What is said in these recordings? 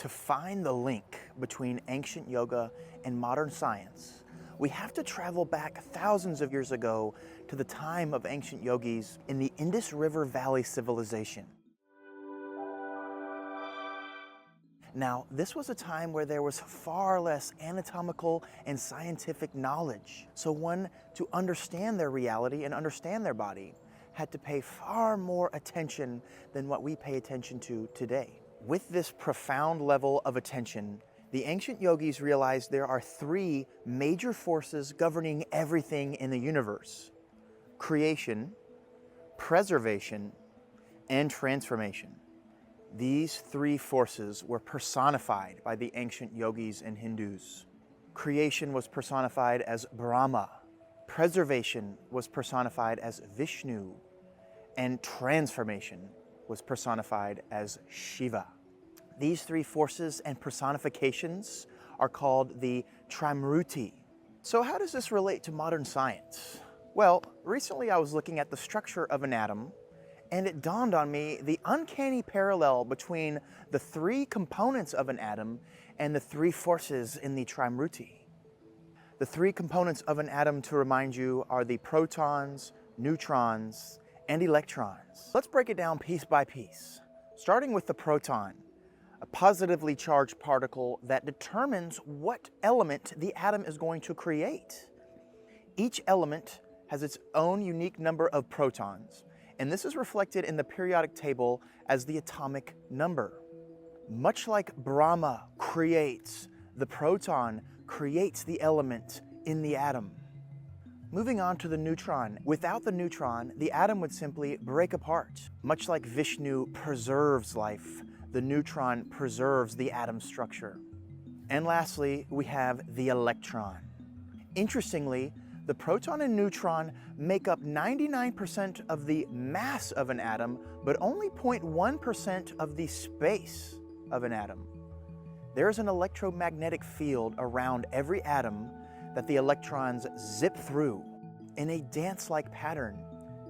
To find the link between ancient yoga and modern science, we have to travel back thousands of years ago to the time of ancient yogis in the Indus River Valley civilization. Now, this was a time where there was far less anatomical and scientific knowledge. So one, to understand their reality and understand their body, had to pay far more attention than what we pay attention to today. With this profound level of attention, the ancient yogis realized there are three major forces governing everything in the universe: creation, preservation, and transformation. These three forces were personified by the ancient yogis and Hindus. Creation was personified as Brahma, preservation was personified as Vishnu, and transformation was personified as Shiva. These three forces and personifications are called the Trimurti. So how does this relate to modern science? Well, recently I was looking at the structure of an atom, and it dawned on me the uncanny parallel between the three components of an atom and the three forces in the Trimurti. The three components of an atom, to remind you, are the protons, neutrons, and electrons. Let's break it down piece by piece. Starting with the proton, a positively charged particle that determines what element the atom is going to create. Each element has its own unique number of protons, and this is reflected in the periodic table as the atomic number. Much like Brahma creates, the proton creates the element in the atom. Moving on to the neutron. Without the neutron, the atom would simply break apart. Much like Vishnu preserves life, the neutron preserves the atom structure. And lastly, we have the electron. Interestingly, the proton and neutron make up 99% of the mass of an atom, but only 0.1% of the space of an atom. There is an electromagnetic field around every atom that the electrons zip through in a dance-like pattern.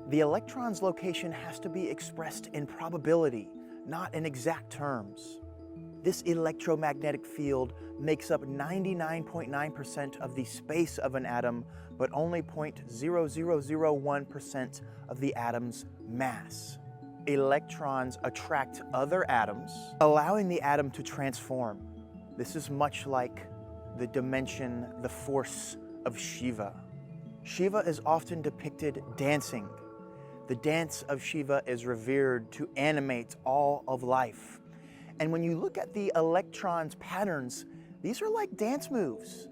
The electron's location has to be expressed in probability, not in exact terms. This electromagnetic field makes up 99.9% of the space of an atom, but only 0.0001% of the atom's mass. Electrons attract other atoms, allowing the atom to transform. This is much like the dimension, the force of Shiva. Shiva is often depicted dancing. The dance of Shiva is revered to animate all of life. And when you look at the electron's patterns, these are like dance moves.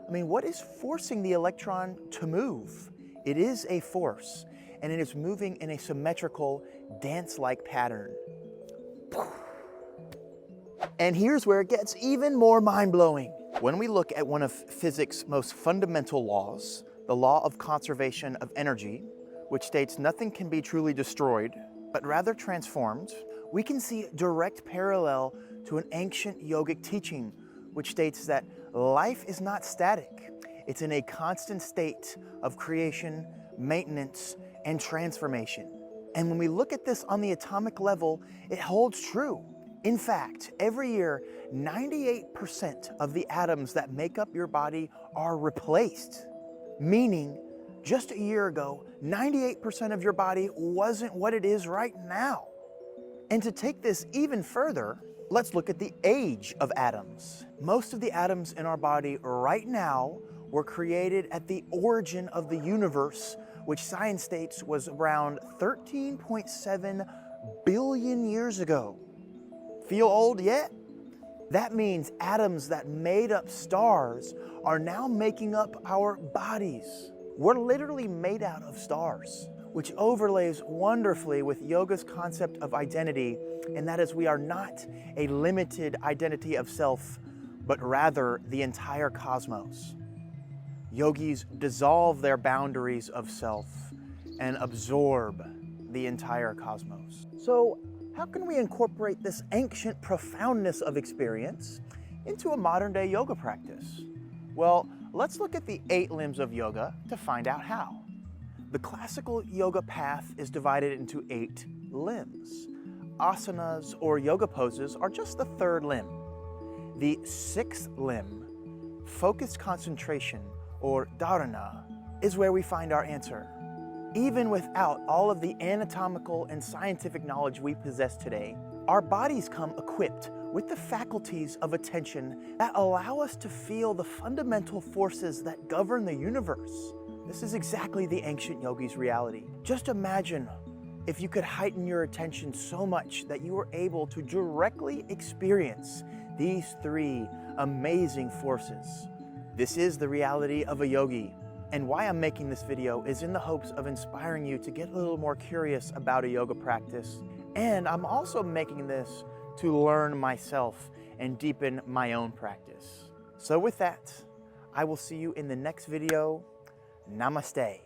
I mean, what is forcing the electron to move? It is a force, and it is moving in a symmetrical, dance-like pattern. And here's where it gets even more mind-blowing. When we look at one of physics' most fundamental laws, the law of conservation of energy, which states nothing can be truly destroyed, but rather transformed, we can see a direct parallel to an ancient yogic teaching, which states that life is not static. It's in a constant state of creation, maintenance, and transformation. And when we look at this on the atomic level, it holds true. In fact, every year, 98% of the atoms that make up your body are replaced. Meaning, just a year ago, 98% of your body wasn't what it is right now. And to take this even further, let's look at the age of atoms. Most of the atoms in our body right now were created at the origin of the universe, which science states was around 13.7 billion years ago. Feel old yet? That means atoms that made up stars are now making up our bodies. We're literally made out of stars, which overlays wonderfully with yoga's concept of identity, and that is we are not a limited identity of self, but rather the entire cosmos. Yogis dissolve their boundaries of self and absorb the entire cosmos. So, how can we incorporate this ancient profoundness of experience into a modern-day yoga practice? Well, let's look at the 8 limbs of yoga to find out how. The classical yoga path is divided into 8 limbs. Asanas or yoga poses are just the 3rd limb. The sixth limb, focused concentration, or dharana, is where we find our answer. Even without all of the anatomical and scientific knowledge we possess today, our bodies come equipped with the faculties of attention that allow us to feel the fundamental forces that govern the universe. This is exactly the ancient yogis' reality. Just imagine if you could heighten your attention so much that you were able to directly experience these three amazing forces. This is the reality of a yogi. And why I'm making this video is in the hopes of inspiring you to get a little more curious about a yoga practice. And I'm also making this to learn myself and deepen my own practice. So with that, I will see you in the next video. Namaste.